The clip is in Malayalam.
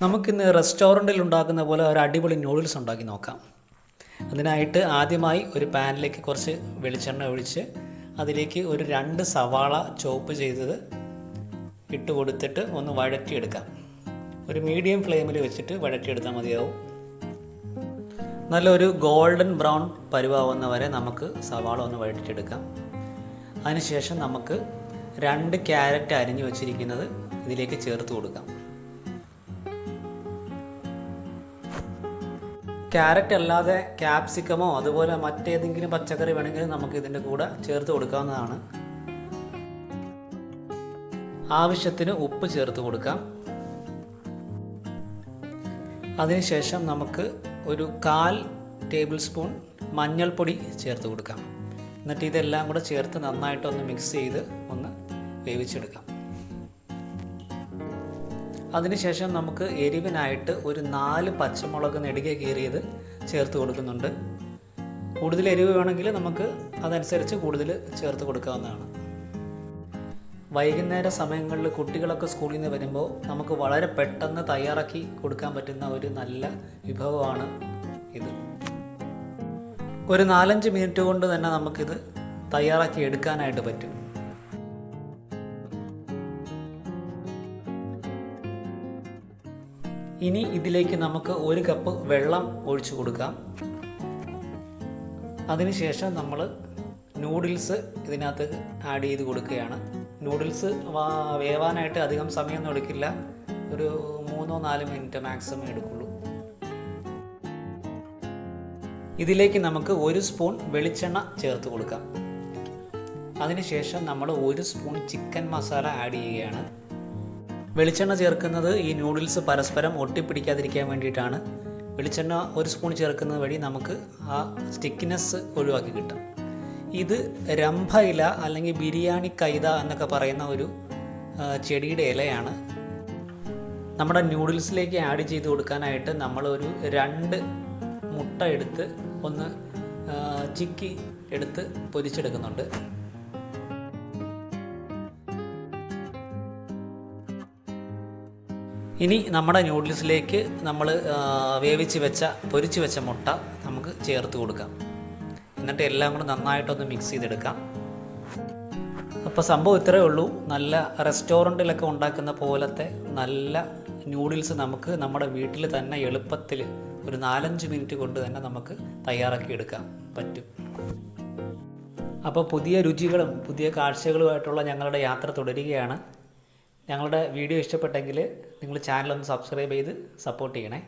നമുക്കിന്ന് റെസ്റ്റോറൻറ്റിൽ ഉണ്ടാക്കുന്ന പോലെ ഒരു അടിപൊളി നൂഡിൽസ് ഉണ്ടാക്കി നോക്കാം. അതിനായിട്ട് ആദ്യമായി ഒരു പാനിലേക്ക് കുറച്ച് വെളിച്ചെണ്ണ ഒഴിച്ച് അതിലേക്ക് ഒരു 2 സവാള ചോപ്പ് ചെയ്തത് ഇട്ട് കൊടുത്തിട്ട് ഒന്ന് വഴറ്റിയെടുക്കാം. ഒരു മീഡിയം ഫ്ലെയിമിൽ വെച്ചിട്ട് വഴറ്റിയെടുത്താൽ മതിയാവും. നല്ലൊരു ഗോൾഡൻ ബ്രൗൺ പരുവാവുന്ന വരെ നമുക്ക് സവാള ഒന്ന് വഴറ്റിയെടുക്കാം. അതിനുശേഷം നമുക്ക് 2 ക്യാരറ്റ് അരിഞ്ഞു വച്ചിരിക്കുന്നത് ഇതിലേക്ക് ചേർത്ത് കൊടുക്കാം. ക്യാരറ്റ് അല്ലാതെ ക്യാപ്സിക്കമോ അതുപോലെ മറ്റേതെങ്കിലും പച്ചക്കറി വേണമെങ്കിൽ നമുക്ക് ഇതിൻ്റെ കൂടെ ചേർത്ത് കൊടുക്കാവുന്നതാണ്. ആവശ്യത്തിന് ഉപ്പ് ചേർത്ത് കൊടുക്കാം. അതിനുശേഷം നമുക്ക് ഒരു 1/4 ടേബിൾ സ്പൂൺ മഞ്ഞൾപ്പൊടി ചേർത്ത് കൊടുക്കാം. എന്നിട്ട് ഇതെല്ലാം കൂടെ ചേർത്ത് നന്നായിട്ടൊന്ന് മിക്സ് ചെയ്ത് ഒന്ന് വേവിച്ചെടുക്കാം. അതിനുശേഷം നമുക്ക് എരിവിനായിട്ട് ഒരു 4 പച്ചമുളക് നെടുകെ കീറിയത് ചേർത്ത് കൊടുക്കുന്നുണ്ട്. കൂടുതൽ എരിവ് വേണമെങ്കിൽ നമുക്ക് അതനുസരിച്ച് കൂടുതൽ ചേർത്ത് കൊടുക്കാവുന്നതാണ്. വൈകുന്നേര സമയങ്ങളിൽ കുട്ടികളൊക്കെ സ്കൂളിൽ നിന്ന് വരുമ്പോൾ നമുക്ക് വളരെ പെട്ടെന്ന് തയ്യാറാക്കി കൊടുക്കാൻ പറ്റുന്ന ഒരു നല്ല വിഭവമാണ് ഇത്. ഒരു 4-5 മിനിറ്റ് കൊണ്ട് തന്നെ നമുക്കിത് തയ്യാറാക്കി എടുക്കാനായിട്ട് പറ്റും. ഇനി ഇതിലേക്ക് നമുക്ക് 1 കപ്പ് വെള്ളം ഒഴിച്ചു കൊടുക്കാം. അതിനുശേഷം നമ്മൾ നൂഡിൽസ് ഇതിനകത്ത് ആഡ് ചെയ്ത് കൊടുക്കുകയാണ്. നൂഡിൽസ് വേവാനായിട്ട് അധികം സമയമൊന്നും എടുക്കില്ല. ഒരു 3-4 മിനിറ്റ് മാക്സിമം എടുക്കുള്ളൂ. ഇതിലേക്ക് നമുക്ക് 1 സ്പൂൺ വെളിച്ചെണ്ണ ചേർത്ത് കൊടുക്കാം. അതിനുശേഷം നമ്മൾ 1 സ്പൂൺ ചിക്കൻ മസാല ആഡ് ചെയ്യുകയാണ്. വെളിച്ചെണ്ണ ചേർക്കുന്നത് ഈ നൂഡിൽസ് പരസ്പരം ഒട്ടിപ്പിടിക്കാതിരിക്കാൻ വേണ്ടിയിട്ടാണ്. വെളിച്ചെണ്ണ 1 സ്പൂൺ ചേർക്കുന്നത് വഴി നമുക്ക് ആ സ്റ്റിക്കിനെസ് ഒഴിവാക്കി കിട്ടും. ഇത് രംഭ ഇല അല്ലെങ്കിൽ ബിരിയാണി കൈത എന്നൊക്കെ പറയുന്ന ഒരു ചെടിയുടെ ഇലയാണ്. നമ്മുടെ നൂഡിൽസിലേക്ക് ആഡ് ചെയ്ത് കൊടുക്കാനായിട്ട് നമ്മളൊരു 2 മുട്ട എടുത്ത് ഒന്ന് ചിക്കി എടുത്ത് പൊരിച്ചെടുക്കുന്നുണ്ട്. ഇനി നമ്മുടെ നൂഡിൽസിലേക്ക് നമ്മൾ പൊരിച്ച് വെച്ച മുട്ട നമുക്ക് ചേർത്ത് കൊടുക്കാം. എന്നിട്ട് എല്ലാം കൂടെ നന്നായിട്ടൊന്ന് മിക്സ് ചെയ്തെടുക്കാം. അപ്പോൾ സംഭവം ഇത്രയേ ഉള്ളൂ. നല്ല റെസ്റ്റോറൻറ്റിലൊക്കെ ഉണ്ടാക്കുന്ന പോലത്തെ നല്ല നൂഡിൽസ് നമുക്ക് നമ്മുടെ വീട്ടിൽ തന്നെ എളുപ്പത്തിൽ ഒരു 4-5 മിനിറ്റ് കൊണ്ട് തന്നെ നമുക്ക് തയ്യാറാക്കി എടുക്കാൻ പറ്റും. അപ്പോൾ പുതിയ രുചികളും പുതിയ കാഴ്ചകളുമായിട്ടുള്ള ഞങ്ങളുടെ യാത്ര തുടരുകയാണ്. ഞങ്ങളുടെ വീഡിയോ ഇഷ്ടപ്പെട്ടെങ്കിൽ നിങ്ങൾ ചാനൽ ഒന്ന് സബ്സ്ക്രൈബ് ചെയ്ത് സപ്പോർട്ട് ചെയ്യണേ.